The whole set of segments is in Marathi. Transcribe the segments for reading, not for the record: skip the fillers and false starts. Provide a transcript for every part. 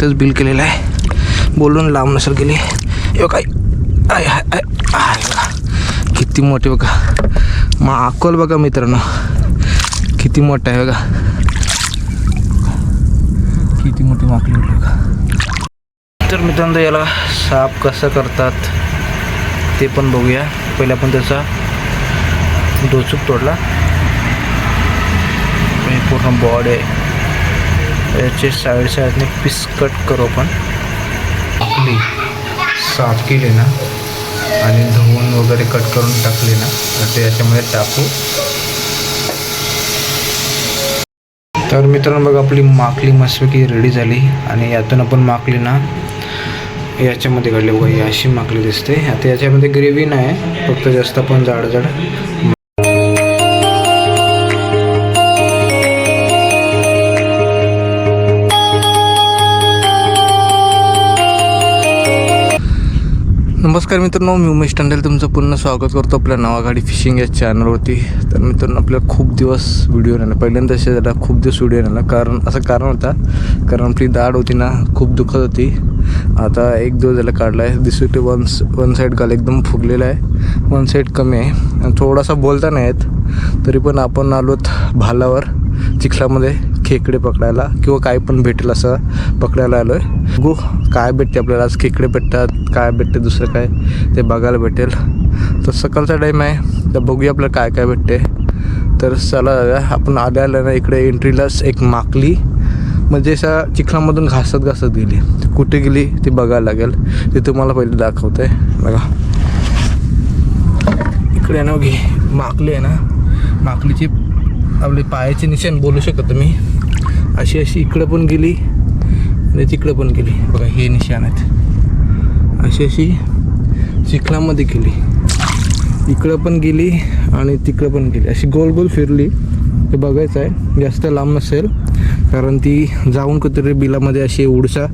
इथंच बिल केलेलं आहे, बोलून लांब नसेल गेली. हे काय आय आय आय आय बघा किती मोठी बघा, माकोल बघा मित्रांनो किती मोठा आहे बघा, किती मोठी माकली बघा. तर मित्रांनो याला साफ कसं करतात ते पण बघूया. पहिले आपण त्याचा डोचूक तोडला, पूर्ण बॉडी आहे, याचे साईडने पीस कट करू आपण. माकली साफ केली ना आणि धुवून वगैरे कट करून टाकली ना तर ते याच्यामध्ये टाकू. तर मित्रांनो बघा आपली माकली मस्तपैकी रेडी झाली आणि यातून आपण माकली ना याच्यामध्ये काढली बघा. ही अशी माकली दिसते. आता याच्यामध्ये ग्रेव्ही नाही, फक्त जास्त पण जाड जाड. नमस्कार मित्रांनो, मी उमेश टंडेल तुमचं पुन्हा स्वागत करतो आपल्या नावागाडी फिशिंग या चॅनलवरती. तर मित्रांनो आपल्याला खूप दिवस व्हिडिओ नाही, पहिल्यांदा असे झाला खूप दिवस व्हिडिओ नाही. कारण होता, कारण आपली दाढ होती ना खूप दुखत होती. आता एक दिवस झाला काढला आहे. दिसते वन साईड गाल एकदम फुगलेला आहे, वन साईड कमी आहे आणि थोडासा बोलता नाही येत. तरी पण आपण आलोत भालावर चिखलामध्ये खेकडे पकडायला किंवा काय पण भेटेल असं पकडायला आलो आहे. बघू काय भेटते आपल्याला. आज खेकडे भेटतात, काय भेटते दुसरं काय ते बघायला भेटेल. तर सकाळचा टाईम आहे, तर बघूया आपल्याला काय काय भेटते. तर चला आपण आल्या ना इकडे एंट्रीलाच एक माकली म्हणजे अशा चिखलामधून घासत गेली. कुठे गेली ते बघायला लागेल, ते तुम्हाला पहिले दाखवतं आहे बघा. इकडे ना घे माकली आहे ना, माकलीची आपले पायाचे निशाण बोलू शकत मी. अशी इकडं पण गेली आणि तिकडं पण गेली बघा, हे निशाण आहेत. अशी चिखलामध्ये गेली, इकडं पण गेली आणि तिकडं पण गेली. अशी गोल गोल फिरली. ते बघायचं आहे, जास्त लांब नसेल कारण ती जाऊन कुठेतरी बिलामध्ये अशी उडसा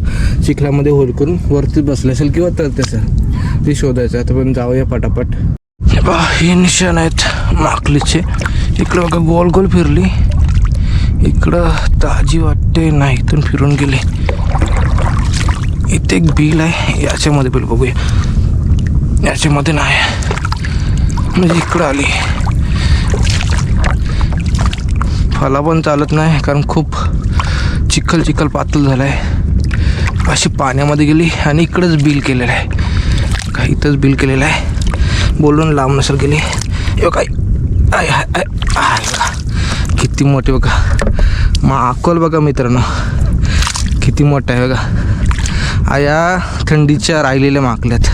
चिखलामध्ये होल करून वरती बसले असेल किंवा तरते असेल, ती शोधायचं आहे. तर पण जाऊया पटापट. हे निशाण आहेत माकलीचे. इकडं बघा गोल गोल फिरली, इकडं ताजी वाटते नाही, इथून फिरून गेली. इथे एक बिल आहे, याच्यामध्ये बिल बघूया. याच्यामध्ये नाही म्हणजे इकडं आली. फला पण चालत नाही कारण खूप चिखल पातळ झालं आहे. अशी पाण्यामध्ये गेली आणि इकडंच बिल केलेलं आहे का, इथंच बिल केलेलं आहे, बोलून लांब नसेल गेली. हे काय आय आय आय आय बघा किती मोठी बघा, माकोल बघा मित्रांनो किती मोठा आहे बघा. या थंडीच्या राहिलेल्या माकल्यात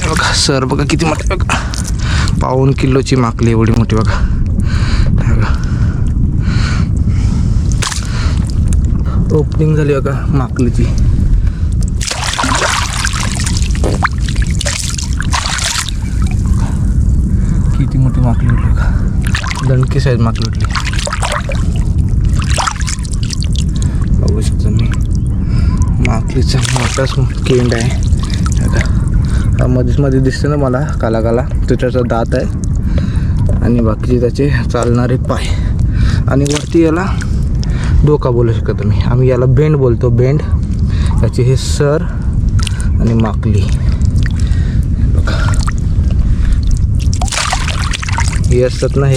बघा. सर बघा किती मोठे बघा, 1.5 किलोची माकली एवढी मोठी बघा. ओपनिंग झाली बघा माकलीची. किती मोठी माकली उठली बघा, दणकी साईज माकली उठली. बघू शकतो मी माकलीचा मोठाच केंड आहे बघा. मध्ये दिसते ना मला काला त्याचा दात आहे आणि बाकीचे त्याचे चालणारे पाय. आणि वरती याला डोका बोलू शकतो तुम्ही, आम्ही याला बेंड बोलतो, बेंड. त्याचे हे सर आणि माकली बघा. हे असतात ना, हे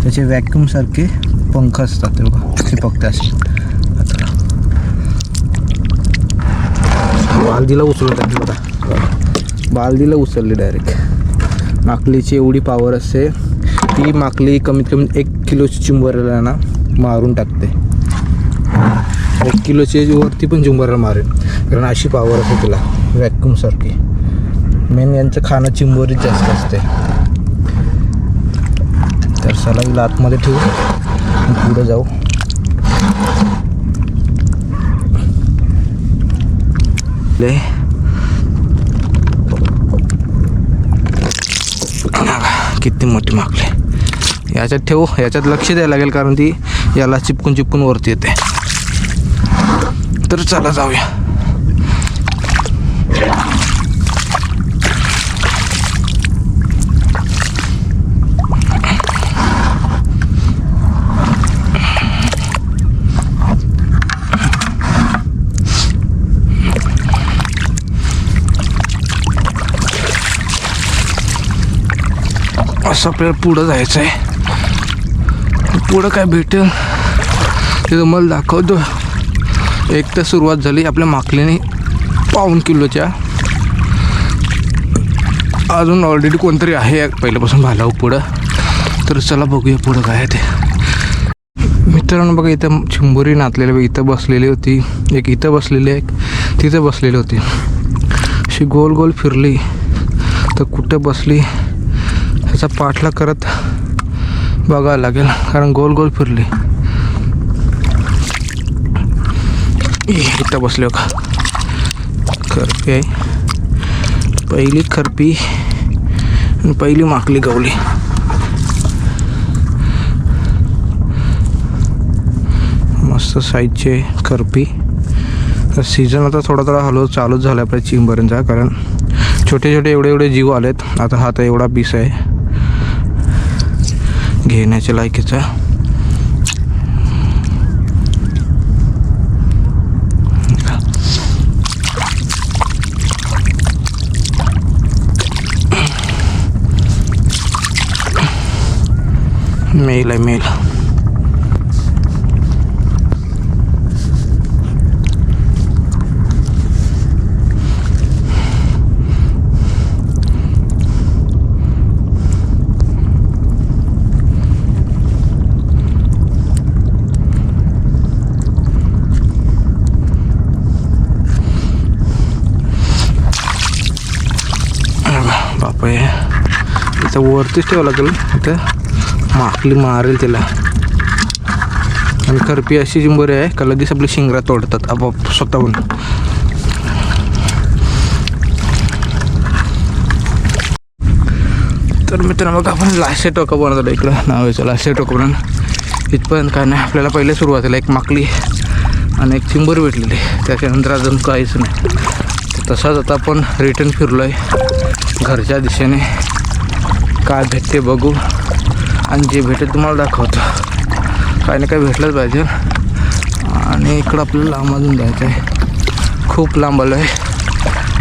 त्याचे व्हॅक्यूम सारखे पंख असतात ते बघा, ते फक्त असे. आता बालदीला उचलून टाकली बघा, बालदीला उचलली डायरेक्ट. माकलीची एवढी पॉवर असते, ती माकली कमीत कमी 1 किलोची चिंबोऱ्याला ना मारून टाकते. 1 किलोची वरती पण चिंबोऱ्याला मारेल कारण अशी पॉवर असते तिला, व्हॅक्यूम सारखी. मेन यांचं खाणं चिंबोरीत जास्त असते. तर चला आतमध्ये ठेवू, पुढे जाऊ. किती मोठी माकली. याच्यात ठेवू, याच्यात लक्ष द्यायला लागेल कारण ती याला चिपकून वरती येते. तर चला जाऊया. थोडंसं आपल्याला पुढं जायचं आहे. पुढं काय भेटेल ते तुम्हाला दाखवतो. एक तर सुरुवात झाली आपल्या माकलीने 1.5 किलोच्या. अजून ऑलरेडी कोणतरी आहे पहिल्यापासून भालाव पुढं. तर चला बघूया पुढं काय आहे ते. मित्रांनो बघा इथं चिंबोरी नाचलेली बघा, इथं बसलेली होती एक, इथं बसलेली एक, तिथं बसलेली होती. अशी गोल गोल फिरली तर कुठं बसली ह्याचा पाठला करत बघायला लागेल, कारण गोल गोल फिरली. इथं बसले का खरपी आहे, पहिली खरपी आणि पहिली माकली गवली. मस्त साईजचे खरपी. सीझन आता थोडा थोडा हळू चालूच झाला आपल्या चिंबोऱ्यांचा, कारण छोटे छोटे एवढे एवढे जीव आलेत. आता हा तर एवढा पीस आहे घेण्याच्या लायकीचा. मेल आहे मेल. बापा इथं वरतीच ठेवावं लागेल, इथं माकली मारेल त्याला. आणि खरपी अशी चिंबोरी आहे का लगेच आपली शिंगरा तोडतात आपोआप स्वतःहून. तर मित्रांनो बघा आपण लास्ट टोका बनवतो इकडं, नाव याचं लास्ट टोका बनवून. इथपर्यंत काय नाही, आपल्याला पहिले सुरुवातीला एक माकली आणि एक चिंबोरी भेटलेली, त्याच्यानंतर अजून काहीच नाही. तसाच आता आपण रिटर्न फिरलो आहे घरच्या दिशेने. काय भेटते बघू आणि जे भेटेल तुम्हाला दाखवतो. काही ना काही भेटलंच पाहिजे. आणि इकडं आपल्याला लांब अजून जायचं आहे, खूप लांब आलो आहे,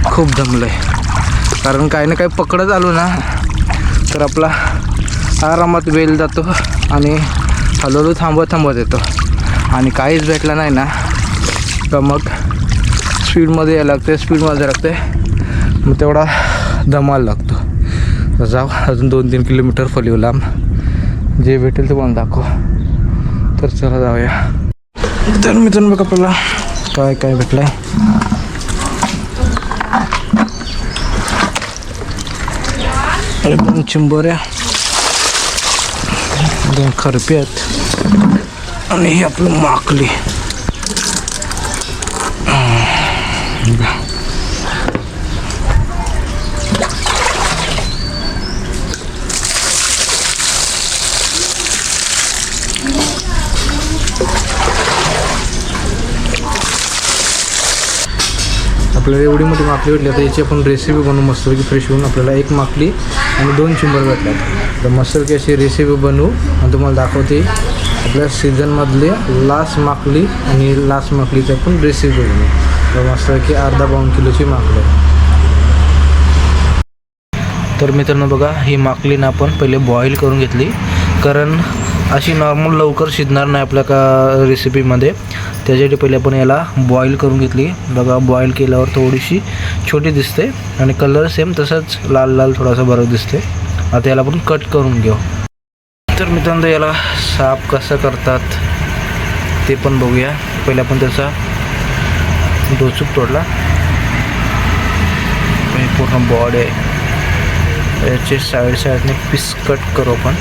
खूप दमलो आहे. कारण काही ना काही पकडत आलो ना तर आपला आरामात वेळ जातो आणि हळूहळू थांबत येतो. आणि काहीच भेटलं नाही ना तर मग स्पीडमध्ये यायला लागते, स्पीडमध्ये लागते, मग तेवढा दमायला लागतो. तर जाऊ अजून 2-3 किलोमीटर फलिव लांब, जे भेटेल ते मला दाखव. तर चला जाऊया. तर मित्रांनो बघा आपल्याला काय काय भेटलं आहे. अरे 2 चिंबोऱ्या, 2 खरपी आहेत आणि ही आपलं माकली. आपल्याला एवढी मोठी माकली भेटली, आता याची आपण रेसिपी बनवू मस्तपैकी फ्रेश होऊन. आपल्याला 1 माकली आणि 2 चिंबर भेटल्यात. तर मस्तपैकी अशी रेसिपी बनवू आणि तुम्हाला दाखवते आपल्या सीझनमधली लास्ट माकली आणि लास्ट माकलीची आपण रेसिपी बनवू. तर मस्तपैकी अर्धा-पाऊण किलोची माकली. तर मित्रांनो बघा ही माकलीनं आपण पहिले बॉईल करून घेतली, कारण अशी नॉर्मल लवकर शिजणार नाही आपल्या का रेसिपीमध्ये. त्याच्यासाठी पहिले आपण याला बॉईल करून घेतली. बघा बॉईल केल्यावर थोडीशी छोटी दिसते आणि कलर सेम तसाच लाल लाल थोडासा बरं दिसते. आता याला आपण कट करून घेऊ. तर मित्रांनो याला साफ कसं करतात ते पण बघूया. पहिले आपण त्याचा डोचूक तोडला, पूर्ण बॉडी आहे, याचे साईडने पीस कट करू आपण.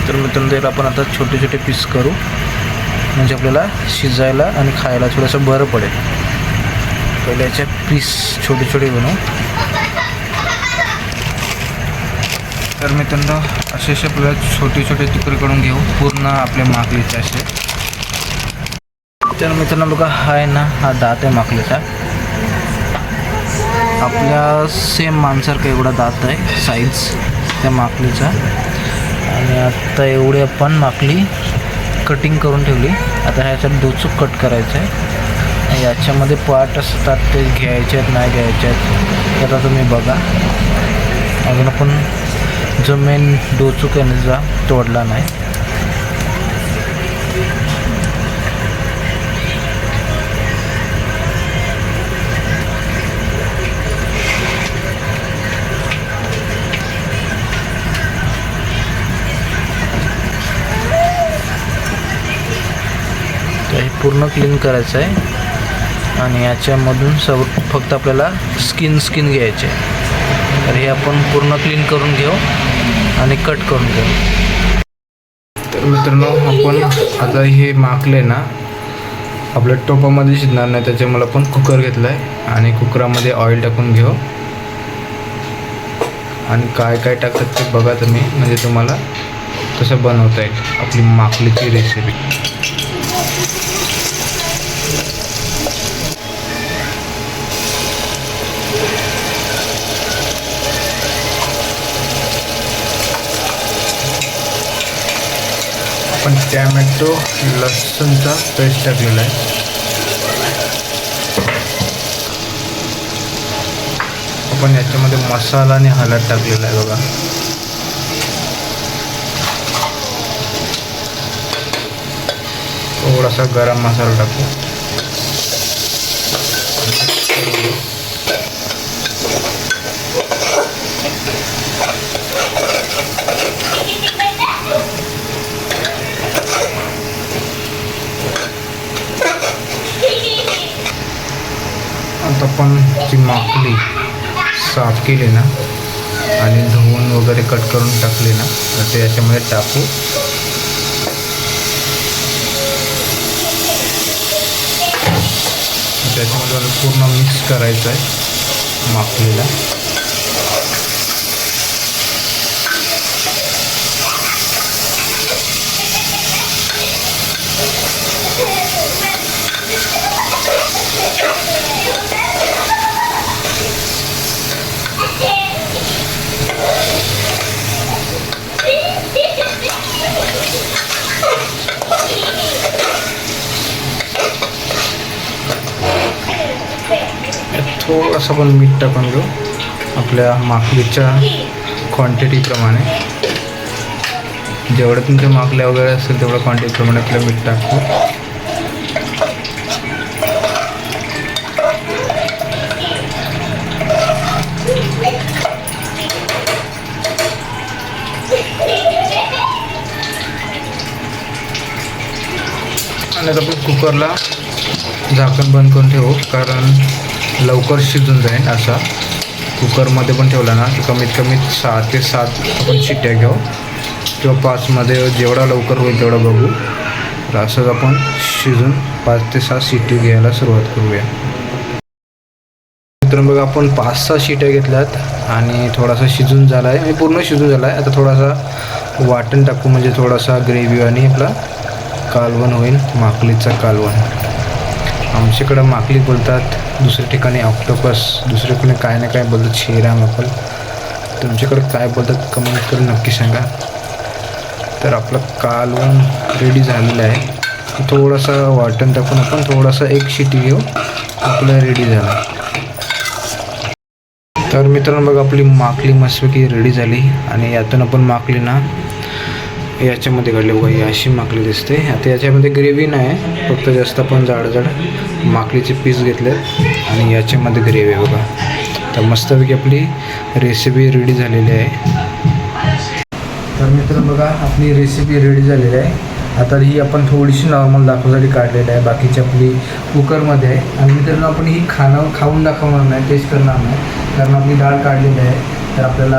तर मित्रांनो आपण आता छोटे छोटे पीस करू, म्हणजे आपल्याला शिजायला आणि खायला थोडंसं बरं पडेल. पहिले याचे पीस छोटे छोटे बनवू. तर मित्रांनो असे आपल्याला छोटे छोटे तुकडे करून घेऊ पूर्ण आपल्या माकलीचे असे. तर मित्रांनो बघा हा आहे ना, हा दात आहे माकलीचा. आपल्या सेम माणसारखा एवढा दात आहे साईज त्या माकलीचा. आणि आता एवढी आपण माकली कटिंग करून ठेवली. आता ह्याच्यात डोचूक कट करायचं आहे. याच्यामध्ये पार्ट असतात ते घ्यायचे आहेत नाही घ्यायचे आहेत आता तुम्ही बघा. अजून आपण जो मेन डोचूक आहे ना तोडला नाही. हे पूर्ण क्लीन करायचं आहे आणि याच्यामधून फक्त आपल्याला स्किन घ्यायचे. तर हे आपण पूर्ण क्लीन करून घेऊ आणि कट करून घेऊ. तर मित्रांनो आपण आता हे माकले ना आपल्या टोपामध्ये शिजणार नाही त्याच्यामुळे आपण कुकर घेतला आहे आणि कुकरामध्ये ऑइल टाकून घेऊ. आणि काय काय टाकतात ते बघा तुम्ही, म्हणजे तुम्हाला कसं बनवता येईल आपली माकलीची रेसिपी. आपण टॅमॅटो लसूणचा पेस्ट टाकलेला आहे. आपण याच्यामध्ये मसाला आणि हळद टाकलेला आहे बघा. थोडासा गरम मसाला टाकू. आता आपण ती माकली साफ केली ना आणि धुवून वगैरे कट करून टाकली ना तर ते याच्यामध्ये टाकू. त्याच्यामध्ये पूर्ण मिक्स करायचं आहे माकलीला. थोडंसं पण मीठ टाकून घेऊ आपल्या माकलीच्या क्वांटिटीप्रमाणे. जेवढं तुमच्या माकल्या वगैरे असेल तेवढ्या क्वांटिटीप्रमाणे आपलं मीठ टाकतो. आणि आता आपण कुकरला झाकण बंद करून ठेवू, कारण लवकर शिजून जाईल. असा कुकरमध्ये पण ठेवला ना तर कमीत कमी 6 ते 7 आपण शिट्ट्या घेऊ किंवा 5मध्ये जेवढा लवकर होईल तेवढा बघू. तर असंच आपण शिजून 5 ते 7 शिट्टी घ्यायला सुरुवात करूया. मित्रांनो बघा आपण 5-6 शिट्ट्या घेतल्यात आणि थोडासा शिजून झाला आहे आणि पूर्ण शिजून झाला आहे. आता थोडासा वाटण टाकू म्हणजे थोडासा ग्रेव्ही आणि आपला कालवण होईल, माकलीचा कालवण. आमच्याकडं माकली बोलतात, दुसऱ्या ठिकाणी ऑक्टोपस, दुसरीकडे काय ना काय बोलतात, शेरा माकल. तुमच्याकडं काय बोलतात कमेंट करून नक्की सांगा. तर आपलं कालवण रेडी झालेलं आहे. थोडासा वाटण टाकून आपण थोडासा 1 शिटी घेऊ, आपलं रेडी झालं. तर मित्रांनो बघा आपली माकली मस्तपैकी रेडी झाली आणि यातून आपण माकली ना याच्यामध्ये काढले बघा. ही अशी माकली दिसते. आता याच्यामध्ये ग्रेव्ही नाही, फक्त जास्त आपण जाड माकलीचे पीस घेतले आणि याच्यामध्ये ग्रेव्ही बघा. तर मस्तपैकी आपली रेसिपी रेडी झालेली आहे. तर मित्रांनो बघा आपली रेसिपी रेडी झालेली आहे. आता ही आपण थोडीशी नॉर्मल दाखवण्यासाठी काढलेली आहे, बाकीची आपली कुकरमध्ये आहे. आणि मित्रांनो आपण ही खाऊन दाखवणार नाही, टेस्ट करणार नाही, कारण आपली डाळ काढलेली आहे. तर आपल्याला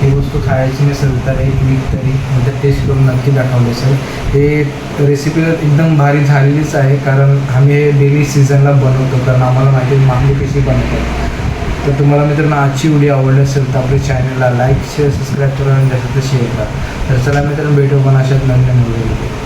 ही वस्तू खायची नसेल तर 1 वीक तरी म्हणजे टेस्ट करून नक्की दाखवले सर. हे रेसिपी एकदम भारी झालेलीच आहे, कारण आम्ही हे डेली सीझनला बनवतो, कारण आम्हाला माहिती आहे माकली कशी बनवतात. तर तुम्हाला मित्रांनो आजची व्हिडिओ आवडली असेल तर आपल्या चॅनलला लाईक शेअर सबस्क्राईब करा आणि जास्त शेअर करा. तर चला मित्रांनो भेटू पण अशाच नवीन व्हिडिओ.